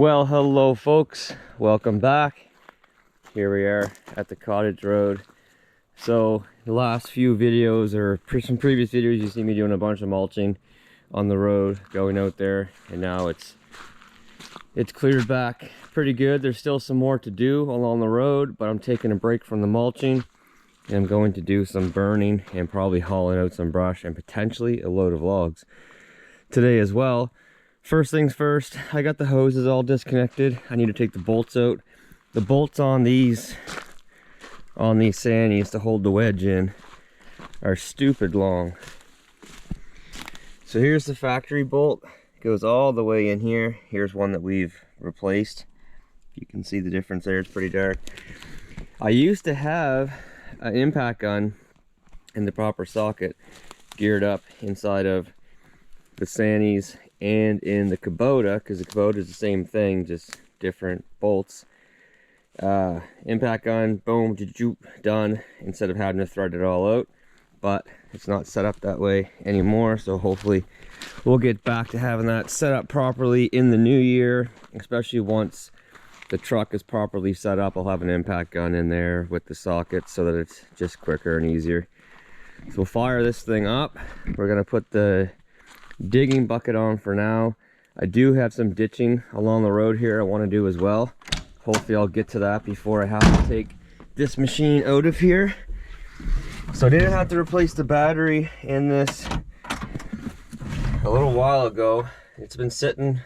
Well, hello folks, welcome back. Here we are at the Cottage Road. So the last few videos, or some previous videos, you see me doing a bunch of mulching on the road, going out there, and now it's cleared back pretty good. There's still some more to do along the road, but I'm taking a break from the mulching and I'm going to do some burning and probably hauling out some brush and potentially a load of logs today as well. First things first, I got the hoses all disconnected. I need to take the bolts out. The bolts on these Sanys to hold the wedge in are stupid long. So here's the factory bolt. It goes all the way in here. Here's one that we've replaced. You can see the difference there, it's pretty dark. I used to have an impact gun in the proper socket geared up inside of the Sanys and in the Kubota, because the Kubota is the same thing, just different bolts. Impact gun, boom, done, instead of having to thread it all out. But it's not set up that way anymore, so hopefully we'll get back to having that set up properly in the new year, especially once the truck is properly set up. I'll have an impact gun in there with the socket so that it's just quicker and easier. So we'll fire this thing up. We're gonna put the digging bucket on for now. I do have some ditching along the road here I want to do as well. Hopefully I'll get to that before I have to take this machine out of here. So I didn't have to replace the battery in this a little while ago. It's been sitting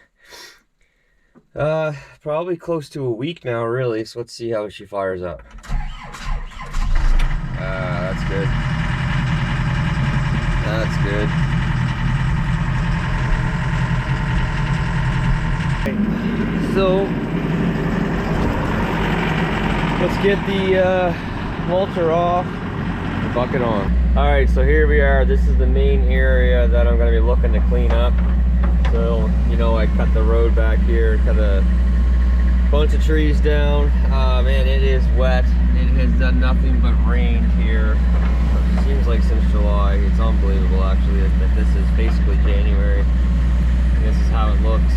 probably close to a week now, really. So let's see how she fires up. That's good. That's good. So let's get the mulcher off, the bucket on. All right, so here we are. This is the main area that I'm going to be looking to clean up. So, you know, I cut the road back here, cut a bunch of trees down. Man, it is wet. It has done nothing but rain here. It seems like since July. It's unbelievable, actually, that this is basically January. And this is how it looks.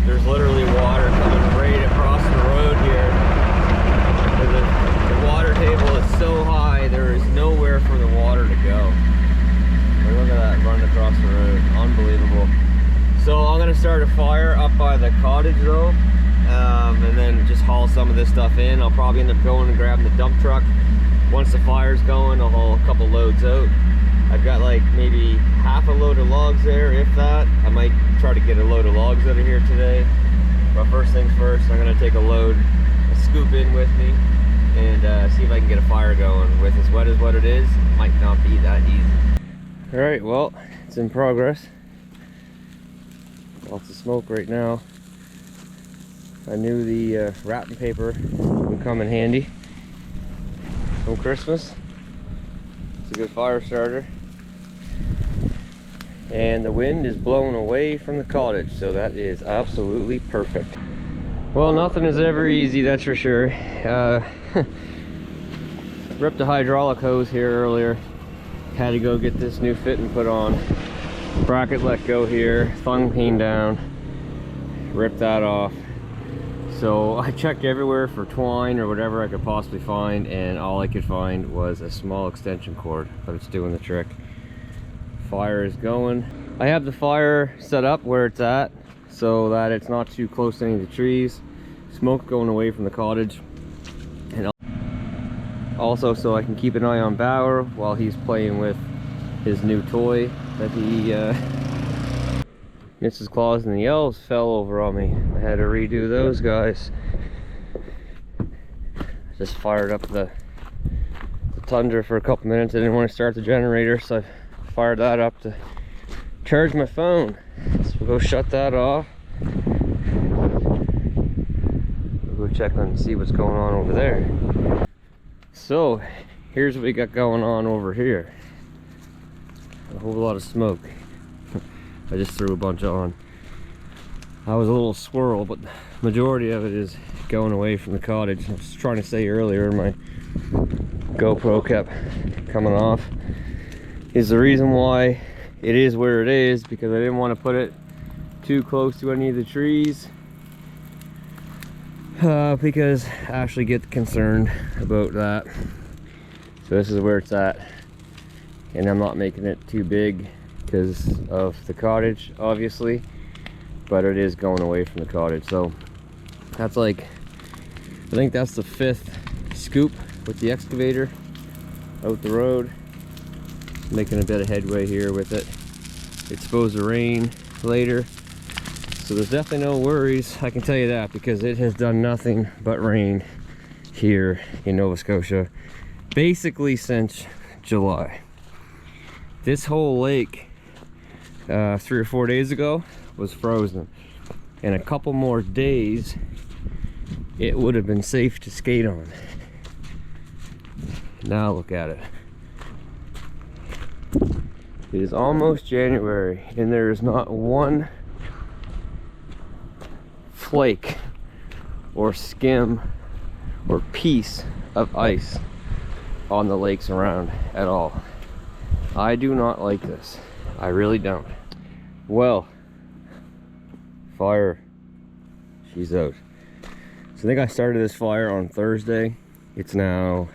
There's literally water coming right across the road here. The water table is so high, there is nowhere for the water to go. Look at that running across the road, unbelievable. So I'm gonna start a fire up by the cottage though, and then just haul some of this stuff in. I'll probably end up going and grabbing the dump truck. Once the fire's going, I'll haul a couple loads out. I've got like maybe half a load of logs there, if that. I might try to get a load of logs out of here today. But first things first, I'm gonna take a scoop in with me, and see if I can get a fire going. With as wet as what it is, it might not be that easy. All right, well, it's in progress. Lots of smoke right now. I knew the wrapping paper would come in handy from Christmas. It's a good fire starter. And the wind is blowing away from the cottage, so that is absolutely perfect. Well, nothing is ever easy, that's for sure. Ripped a hydraulic hose here earlier. Had to go get this new fitting put on. Bracket let go here, thumb came down, ripped that off. So I checked everywhere for twine or whatever I could possibly find, and all I could find was a small extension cord, but it's doing the trick. Fire is going. I have the fire set up where it's at so that it's not too close to any of the trees. Smoke going away from the cottage, and also so I can keep an eye on Bauer while he's playing with his new toy that he Mrs. Claus and the elves fell over on me. I had to redo those guys. Just fired up the Tundra for a couple minutes. I didn't want to start the generator, so I fired that up to charge my phone. So we'll go shut that off. We'll go check and see what's going on over there. So here's what we got going on over here. A whole lot of smoke. I just threw a bunch on. I was a little squirrel, but the majority of it is going away from the cottage. I was trying to say earlier, my GoPro kept coming off. Is the reason why it is where it is, because I didn't want to put it too close to any of the trees. because I actually get concerned about that. So this is where it's at, and I'm not making it too big because of the cottage, obviously, but it is going away from the cottage. So that's like, I think that's the 5th scoop with the excavator out the road. Making a bit of headway here with it. It's supposed to rain later, so there's definitely no worries, I can tell you that, because it has done nothing but rain here in Nova Scotia basically since July. This whole lake 3 or 4 days ago was frozen. In a couple more days it would have been safe to skate on. Now look at it. It is almost January and there is not one flake or skim or piece of ice on the lakes around at all. I do not like this. I really don't. Well, fire, she's out. So I think I started this fire on Thursday. It's now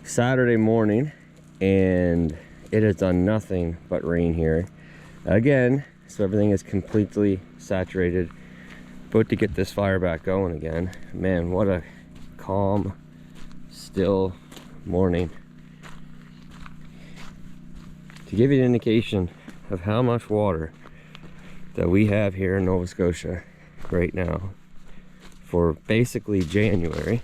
Saturday morning and it has done nothing but rain here again, so everything is completely saturated. About to get this fire back going again. Man, what a calm, still morning. To give you an indication of how much water that we have here in Nova Scotia right now for basically January.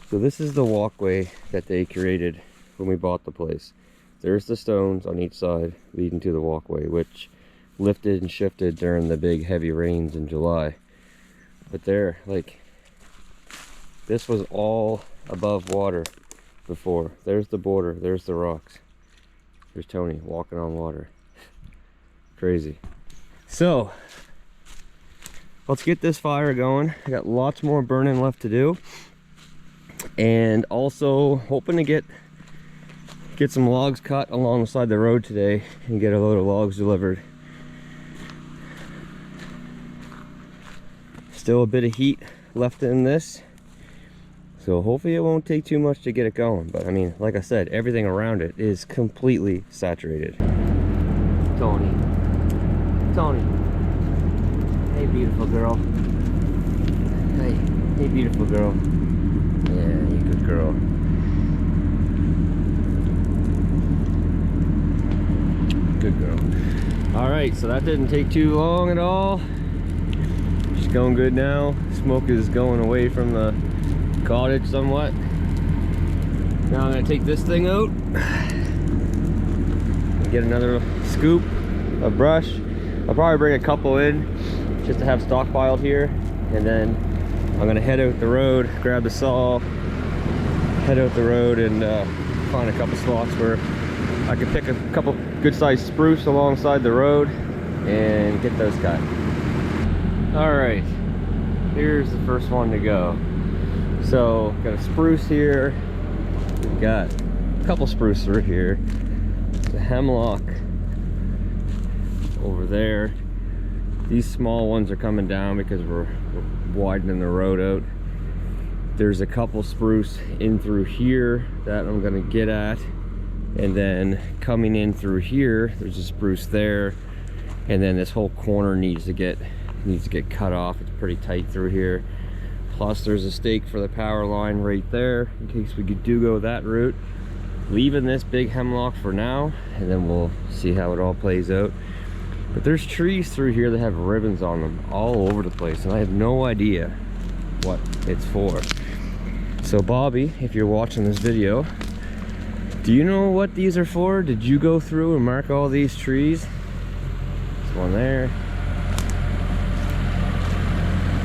So this is the walkway that they created when we bought the place. There's the stones on each side leading to the walkway, which lifted and shifted during the big heavy rains in July. But there, like, this was all above water before. There's the border, there's the rocks. There's Tony walking on water. Crazy. So, let's get this fire going. I got lots more burning left to do. And also hoping to get some logs cut alongside the road today and get a load of logs delivered. Still a bit of heat left in this, so hopefully it won't take too much to get it going. But I mean, like I said, everything around it is completely saturated. Tony, hey beautiful girl. Hey beautiful girl. Yeah, you good girl. Good girl. All right, so that didn't take too long at all. She's going good now. Smoke is going away from the cottage somewhat. Now I'm gonna take this thing out and get another scoop of brush. I'll probably bring a couple in just to have stockpiled here, and then I'm gonna head out the road, grab the saw, head out the road, and find a couple spots where I can pick a couple good sized spruce alongside the road and get those cut. All right, here's the first one to go. So got a spruce here, we've got a couple spruce through here, there's a hemlock over there. These small ones are coming down because we're widening the road out. There's a couple spruce in through here that I'm gonna get at, and then coming in through here there's a spruce there, and then this whole corner needs to get cut off. It's pretty tight through here. Plus there's a stake for the power line right there in case we do go that route. Leaving this big hemlock for now, and then we'll see how it all plays out. But there's trees through here that have ribbons on them all over the place, and I have no idea what it's for. So Bobby, if you're watching this video, do you know what these are for? Did you go through and mark all these trees? There's one there.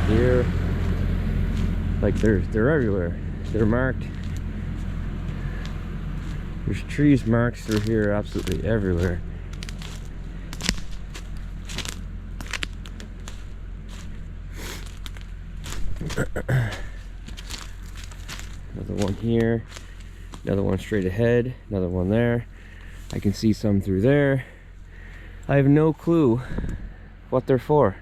Here. Like they're everywhere. They're marked. There's trees marked through here absolutely everywhere. Another one here, another one straight ahead, another one there. I can see some through there. I have no clue what they're for.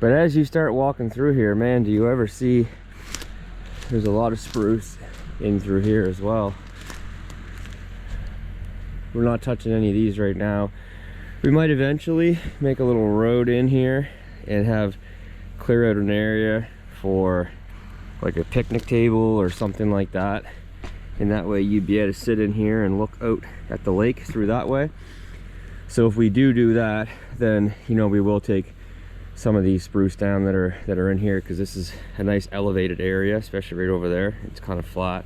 But as you start walking through here, man, do you ever see there's a lot of spruce in through here as well. We're not touching any of these right now. We might eventually make a little road in here and have clear out an area for like a picnic table or something like that, and that way you'd be able to sit in here and look out at the lake through that way. So if we do that, then you know we will take some of these spruce down that are in here, because this is a nice elevated area, especially right over there. It's kind of flat.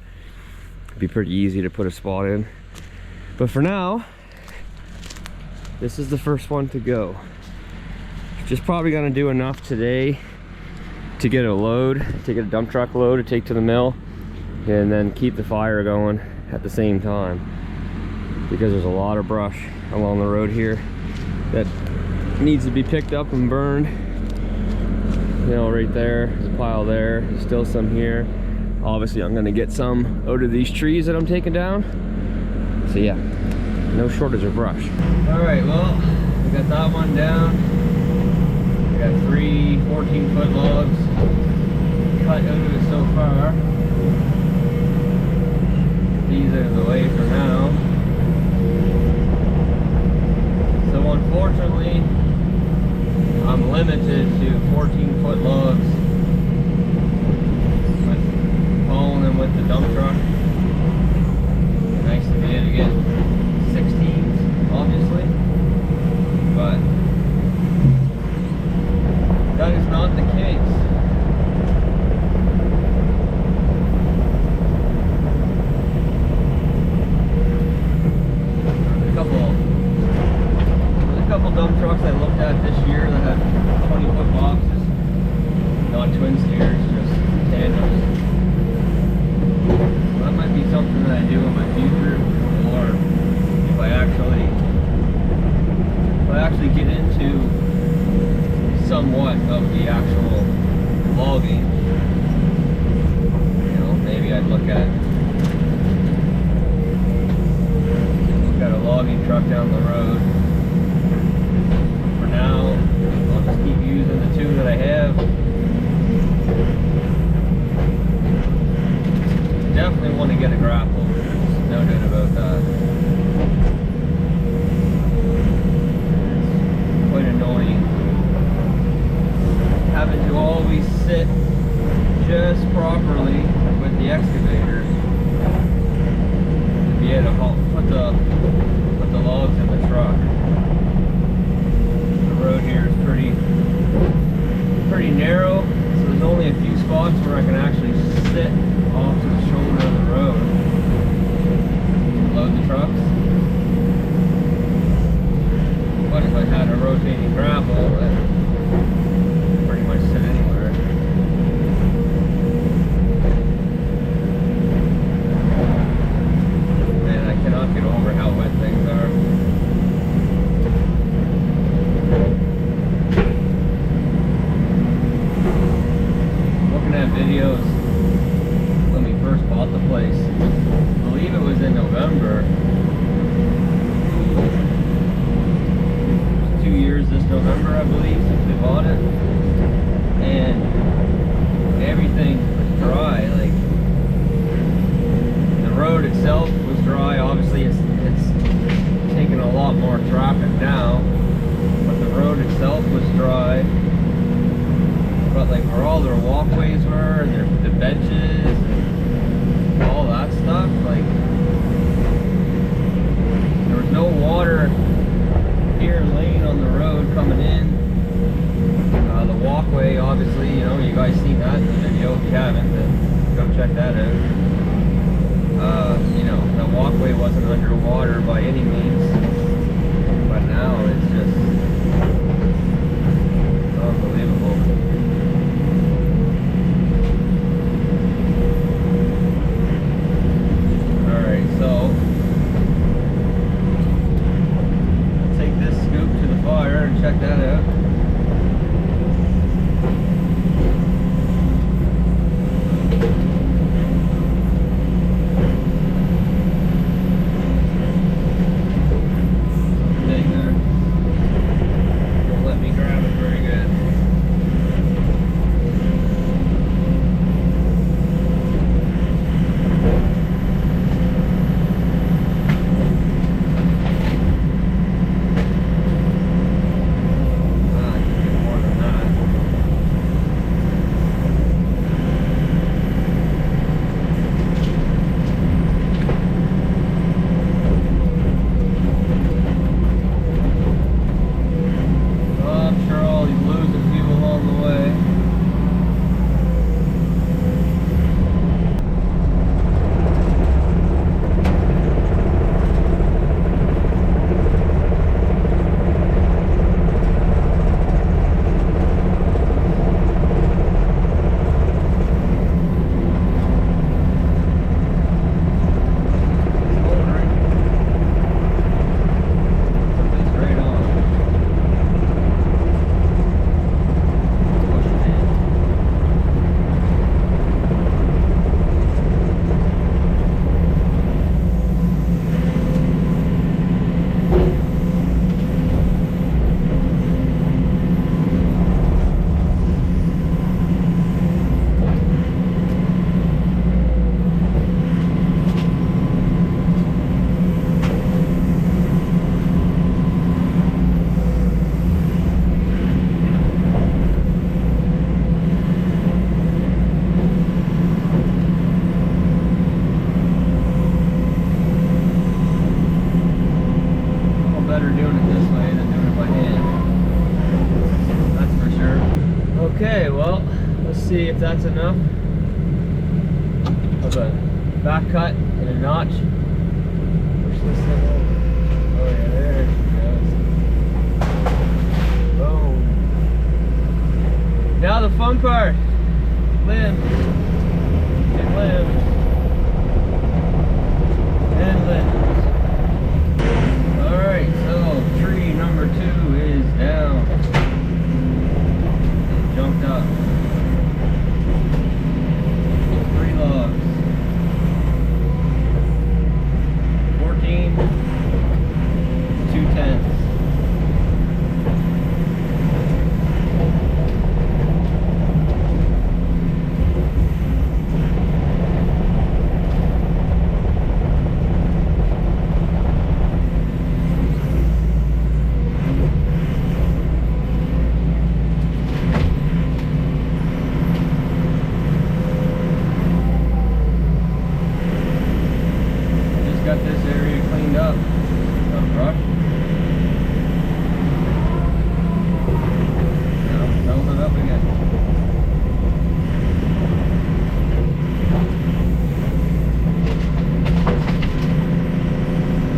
It'd be pretty easy to put a spot in. But for now, this is the first one to go. Just probably gonna do enough today to get a load, to get a dump truck load to take to the mill, and then keep the fire going at the same time, because there's a lot of brush along the road here that needs to be picked up and burned. You know, right there, there's a pile there, there's still some here. Obviously I'm gonna get some out of these trees that I'm taking down. So yeah, no shortage of brush. All right, well, we got that one down. We got 3 14-foot logs cut out of it so far. These are the way for now. So unfortunately, I'm limited to 14-foot logs with hauling them with the dump truck. Nice to be able to get 16s, obviously, but that is not the case. There's a couple dump trucks I looked at this year that had 20-foot boxes, not twin steers, just tandems. So that might be something that I do in my future, or if I actually get into somewhat of the actual logging, you know, maybe I'd look at a logging truck down the road. For now, I'll just keep using the 2 that I have. Definitely want to get a grapple, there's no doubt about that. It's quite annoying having to always sit just properly with the excavator to be able to put the logs in the truck. The road here is pretty narrow, so there's only a few spots where I can actually sit off to the shoulder of the road to load the trucks. But if I had a rotating grapple, then pretty much sit anywhere. Man, I cannot get over how wet things are. Looking at videos when we first bought the place, I believe it was in November. 2 years this November, I believe, since we bought it, and everything was dry. Like, the road itself was dry. Obviously it's taken a lot more traffic now, but the road itself was dry. But like where all their walkways were and the benches and all that stuff, like, there was no water here laying on the road coming in. The walkway, obviously, you know, you guys seen that in the video. If you haven't, then go check that out. You know, the walkway wasn't underwater by any means, but now it's just unbelievable. Alright, so take this scoop to the fire and check that out. Thing there. Don't let me grab it very good. Let's see if that's enough of a back cut and a notch. Push this thing over. Oh yeah, there she goes. Boom. Now the fun part. Limbs. And limbs. And limbs. Alright, so tree number 2 is down. It jumped up. 3 logs. 14, 2/10. Got this area cleaned up. Some brush. Now filling it up again.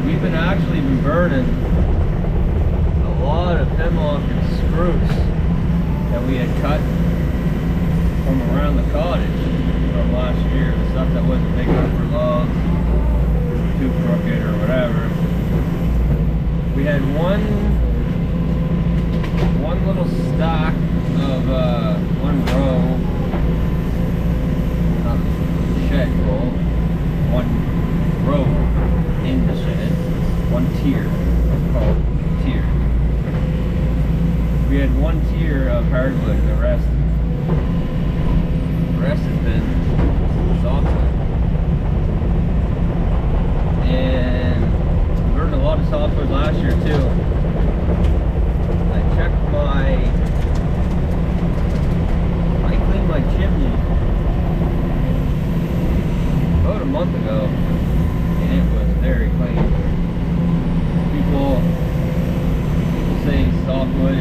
We've been burning a lot of hemlock and spruce that we had cut from around the cottage from last year. The stuff that wasn't big enough for logs, too crooked or whatever. We had one little stack of one row, not shed full, one row in the shed, one tier, it's called tier. We had one tier of hardwood and the rest has been softwood. And burned a lot of softwood last year too. I cleaned my chimney about a month ago and it was very clean. People say softwood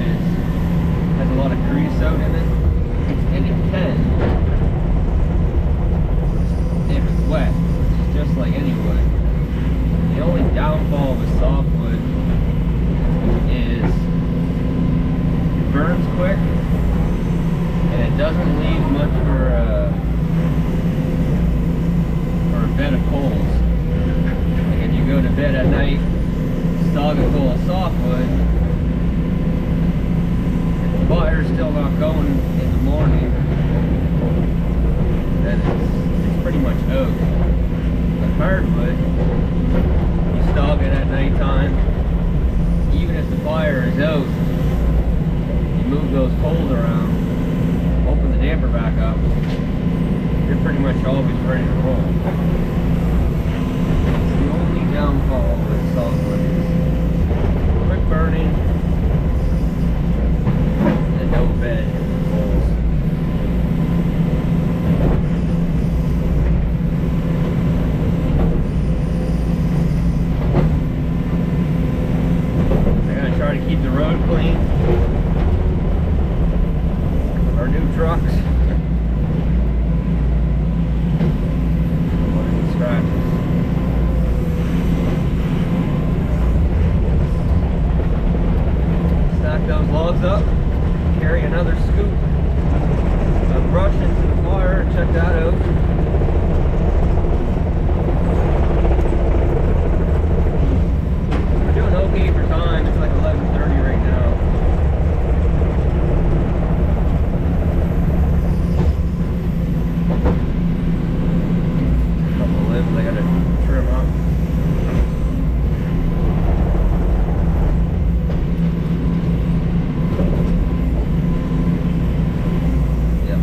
has a lot of grease out in it, and it can if it's wet, just like any wood. The only downfall with softwood is it burns quick and it doesn't leave much for a bed of coals. Like if you go to bed at night, stog a coal of softwood, if the fire's still not going in the morning, then it's pretty much out. But hardwood, stog it at nighttime, even if the fire is out, you move those coals around, open the damper back up, you're pretty much always ready to roll. It's the only downfall with softwood is quick burning and no bed coals. Try to keep the road clean. Our new trucks. Scratches. Stack those logs up. Carry another scoop of brush into the fire. Check that out. We're doing okay for time. It's like 11:30 right now. A couple of limbs I gotta trim up. Yep.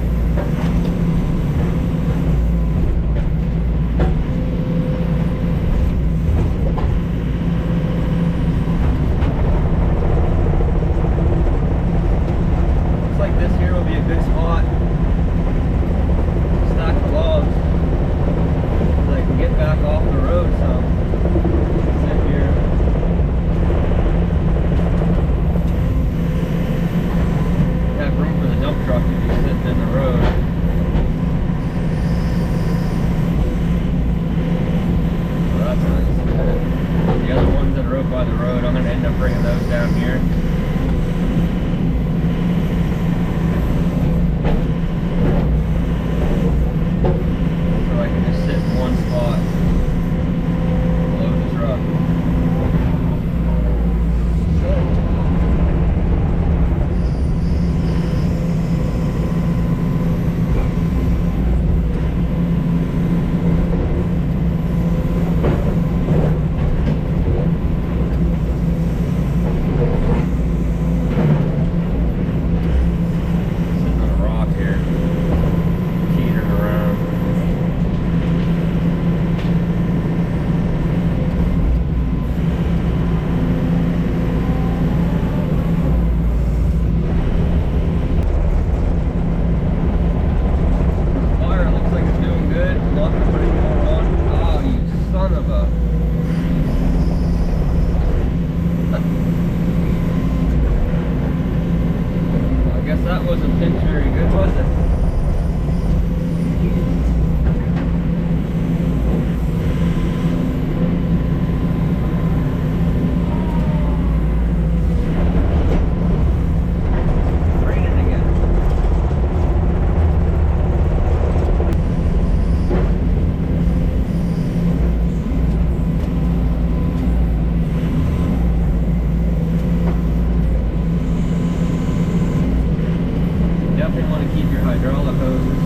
hydraulic hoses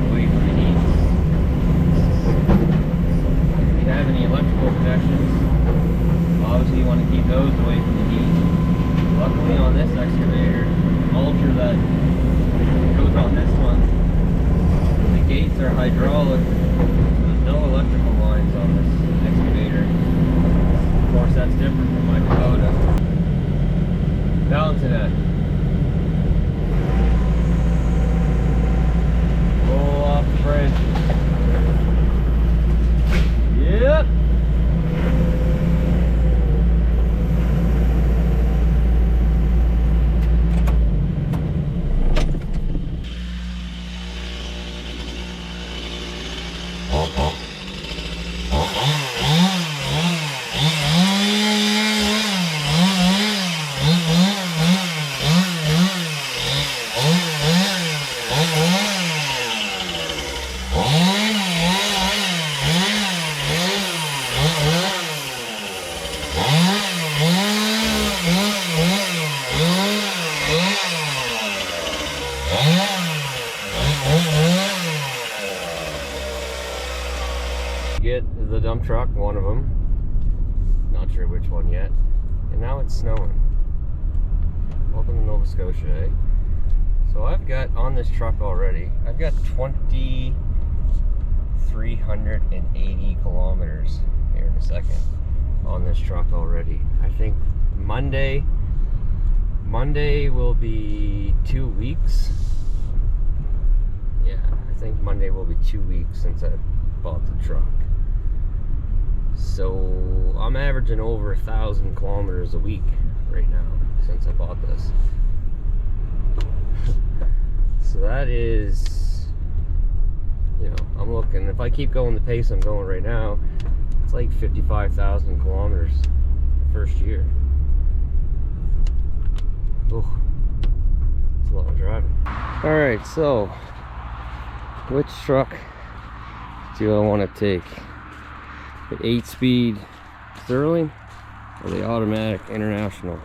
away from the heat. If you have any electrical connections, obviously you want to keep those away from the heat. Luckily on this excavator, the mulcher that goes on this one, the gates are hydraulic, so there's no electrical lines on this excavator. Of course, that's different from my Kubota. Down to that. Roll off the bridge. Yep. Get the dump truck, one of them, not sure which one yet, and now it's snowing. Welcome to Nova Scotia, eh? So I've got on this truck already, I've got 2,380 kilometers here in a second on this truck already. I think Monday will be 2 weeks. Yeah, I think Monday will be 2 weeks since I bought the truck. So I'm averaging over 1,000 kilometers a week right now since I bought this. So that is, you know, I'm looking, if I keep going the pace I'm going right now, it's like 55,000 kilometers the first year. Oh, it's a lot of driving. Alright, so which truck do I want to take? The 8-speed Sterling or the automatic International?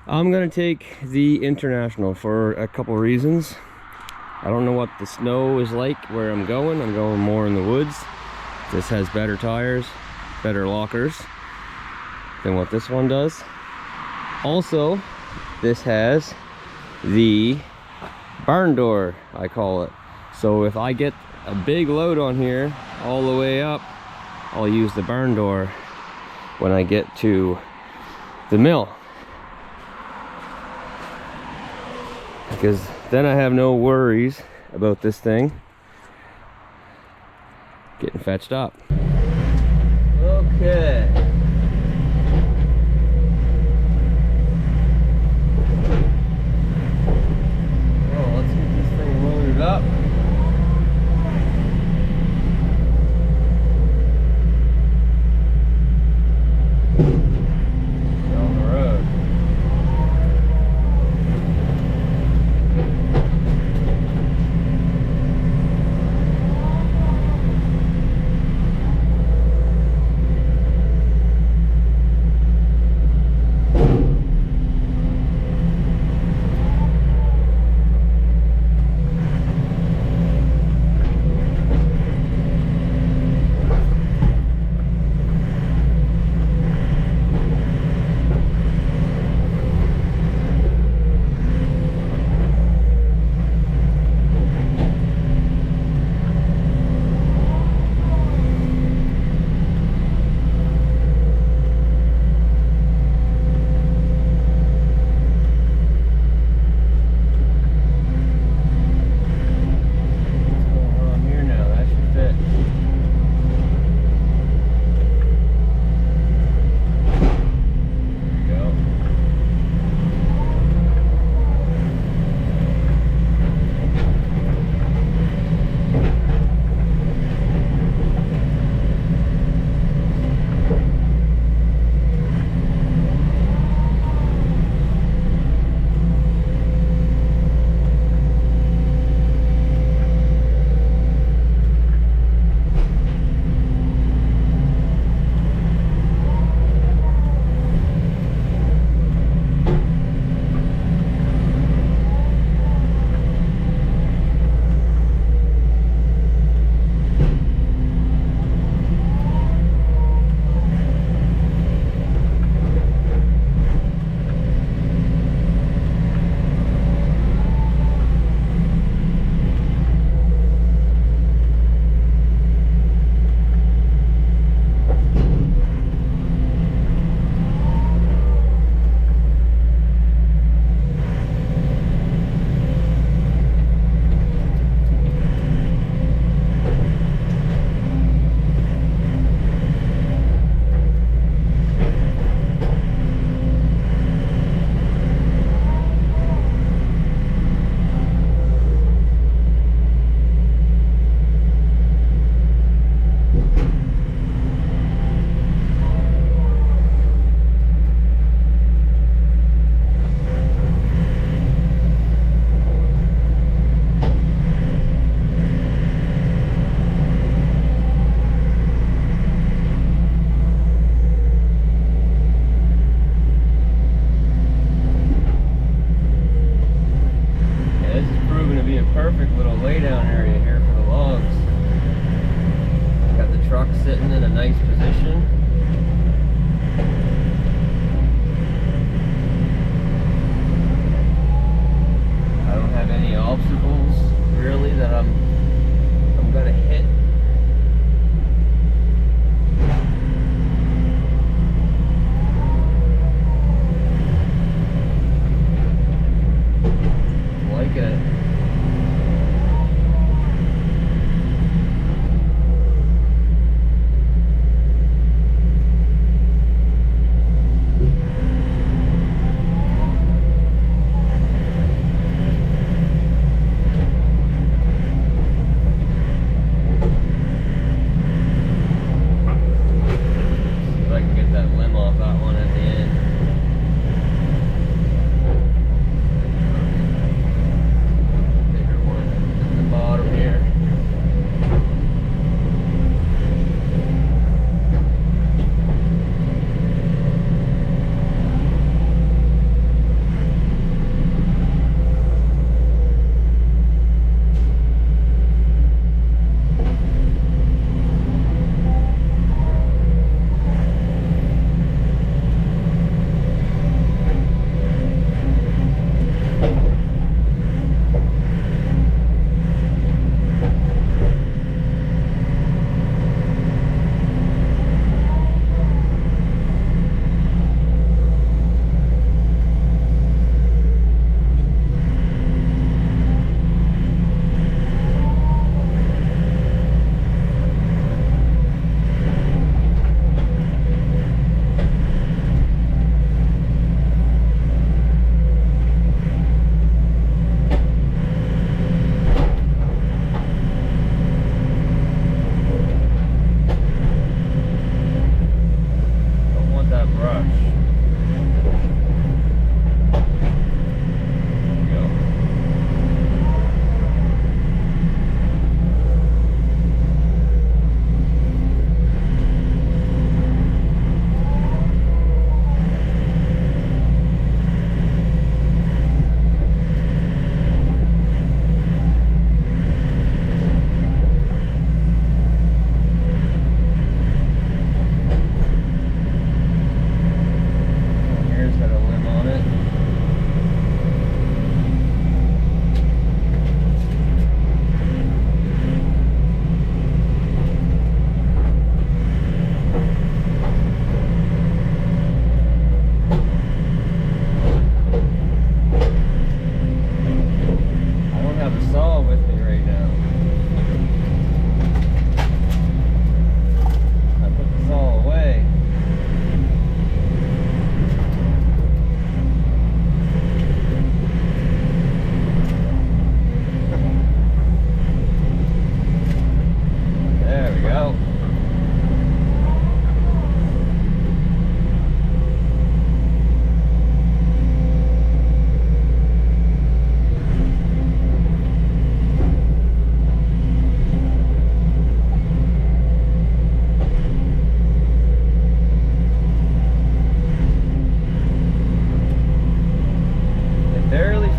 I'm gonna take the International for a couple reasons. I don't know what the snow is like where I'm going. I'm going more in the woods. This has better tires, better lockers than what this one does. Also, this has the barn door, I call it. So if I get a big load on here all the way up, I'll use the barn door when I get to the mill, because then I have no worries about this thing getting fetched up. Okay. Well, let's get this thing loaded up.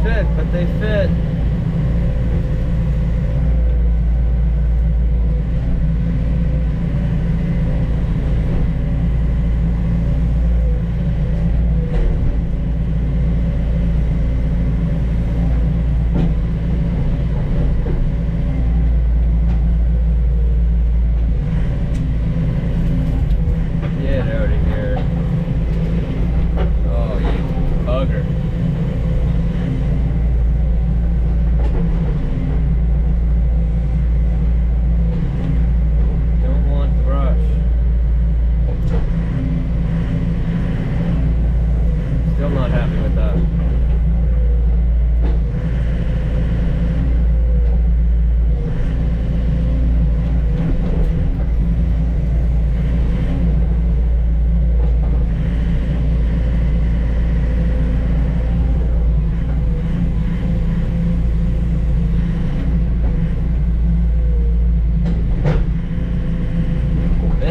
fit, but they fit.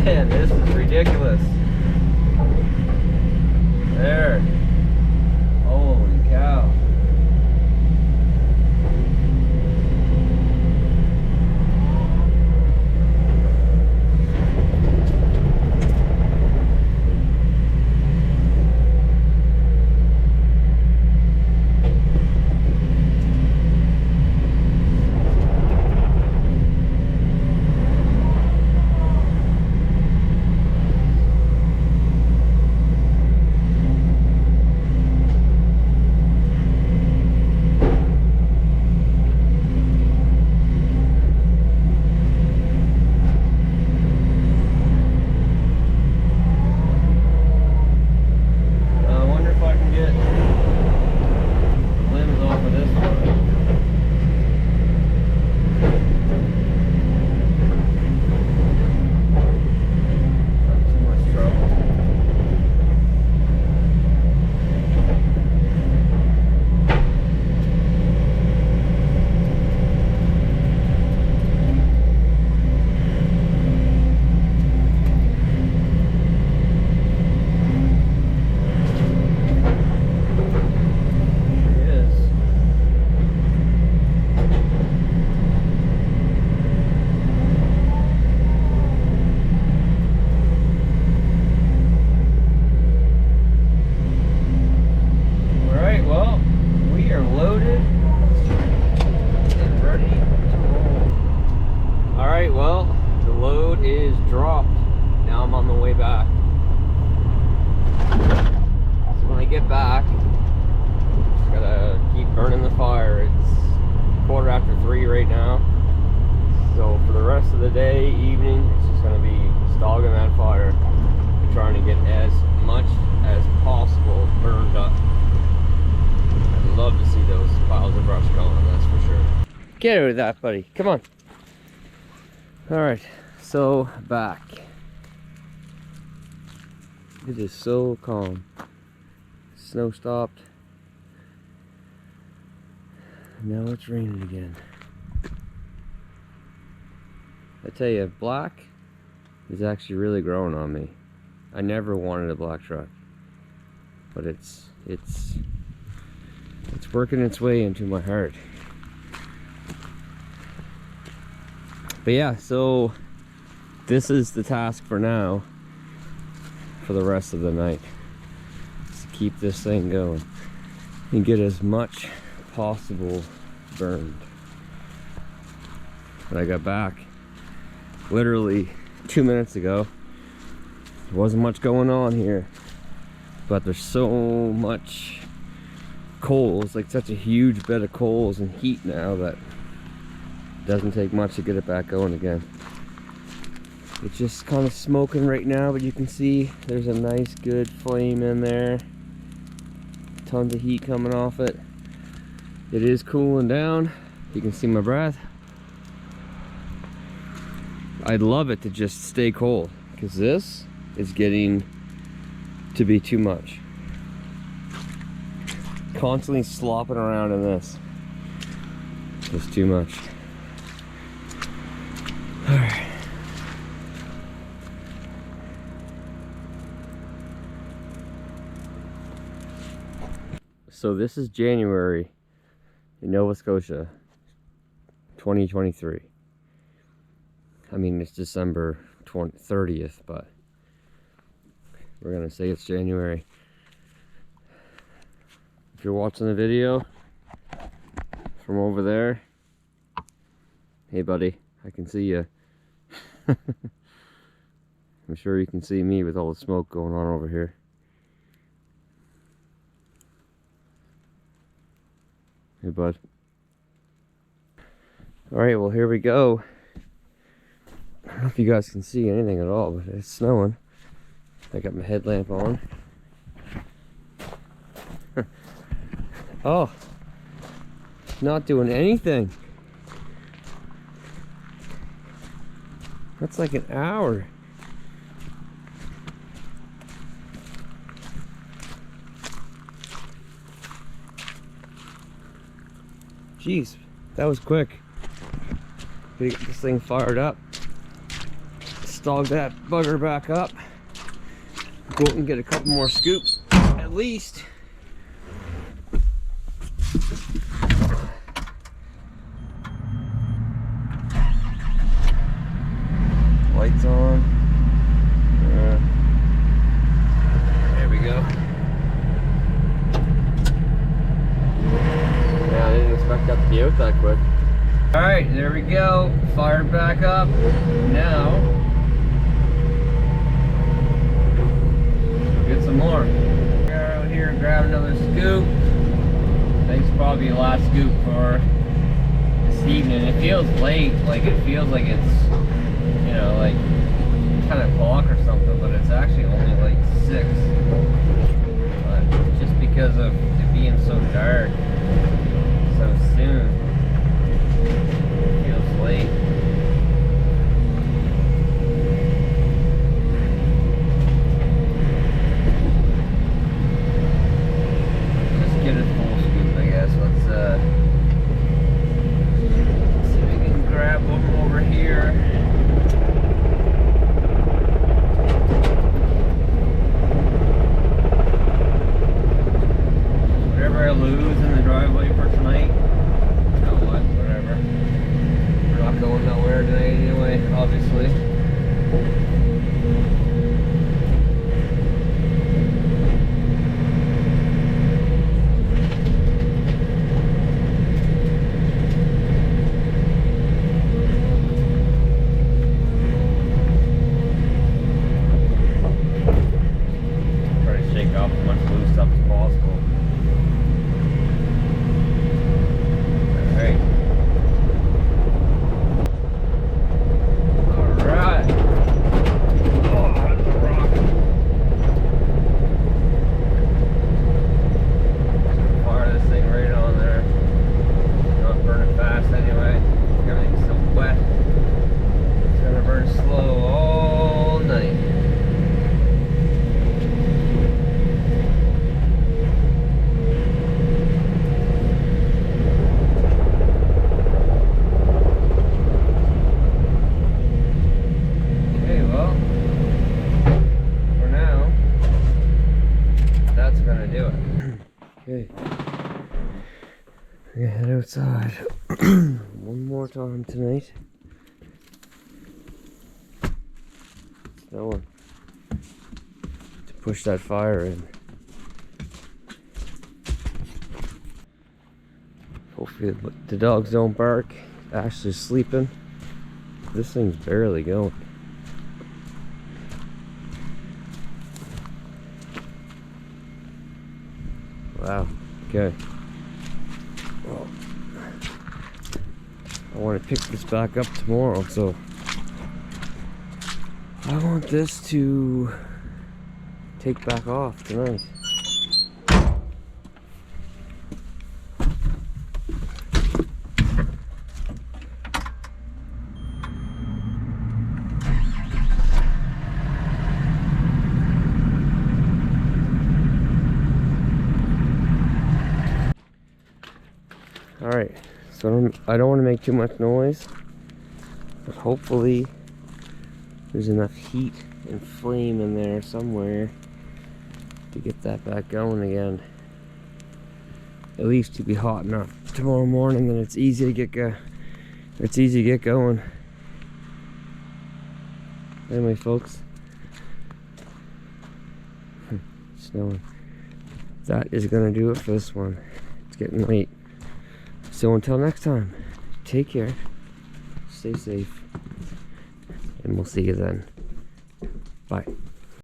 Man, this is ridiculous. There. Holy cow. Get back, just gotta keep burning the fire. It's 3:15 right now, so for the rest of the day, evening, it's just gonna be stogging that fire and trying to get as much as possible burned up. I'd love to see those piles of brush going, that's for sure. Get out of that, buddy, come on. All right, so back. It is so calm. Snow stopped. Now it's raining again. I tell you, black is actually really growing on me. I never wanted a black truck, but it's working its way into my heart. But yeah, so this is the task for now, for the rest of the night. Keep this thing going and get as much possible burned. When I got back literally 2 minutes ago, there wasn't much going on here, but there's so much coals, like such a huge bed of coals and heat now, that it doesn't take much to get it back going again. It's just kind of smoking right now, but you can see there's a nice good flame in there. Tons of heat coming off it. It is cooling down. You can see my breath. I'd love it to just stay cold, because this is getting to be too much. Constantly slopping around in this. Just too much. All right. So this is January in Nova Scotia, 2023. I mean, it's December 30th, but we're gonna say it's January. If you're watching the video from over there, hey buddy, I can see you. I'm sure you can see me with all the smoke going on over here. Hey bud. Alright, well here we go. I don't know if you guys can see anything at all, but it's snowing. I got my headlamp on. Oh, not doing anything. That's like an hour. Jeez, that was quick. Gotta get this thing fired up. Stog that bugger back up. Go out and get a couple more scoops, at least. Lights on. There we go. Yeah, I didn't expect that to be out that quick. Alright, there we go. Fired back up. Now, get some more. We're out here and grab another scoop. I think it's probably the last scoop for this evening. It feels late, like it feels like it's, you know, like 10 o'clock or something, but it's actually only like 6. But just because of it being so dark so soon, it feels late. Just get a full scoop, I guess. Let's see if we can grab one over here. Whatever I lose in the driveway for tonight, you know what, whatever. We're not going nowhere tonight anyway, obviously. Try to shake off as much loose stuff as possible. Okay, we're gonna head outside one more time tonight. Snowing to push that fire in. Hopefully the dogs don't bark. Ashley's sleeping. This thing's barely going. Wow, okay. Well, I want to pick this back up tomorrow, so I want this to take back off tonight. Alright, so I don't want to make too much noise, but hopefully there's enough heat and flame in there somewhere to get that back going again. at least to be hot enough tomorrow morning, and it's easy to get going. Anyway, folks, snowing. That is gonna do it for this one. It's getting late. So until next time, take care, stay safe, and we'll see you then. Bye.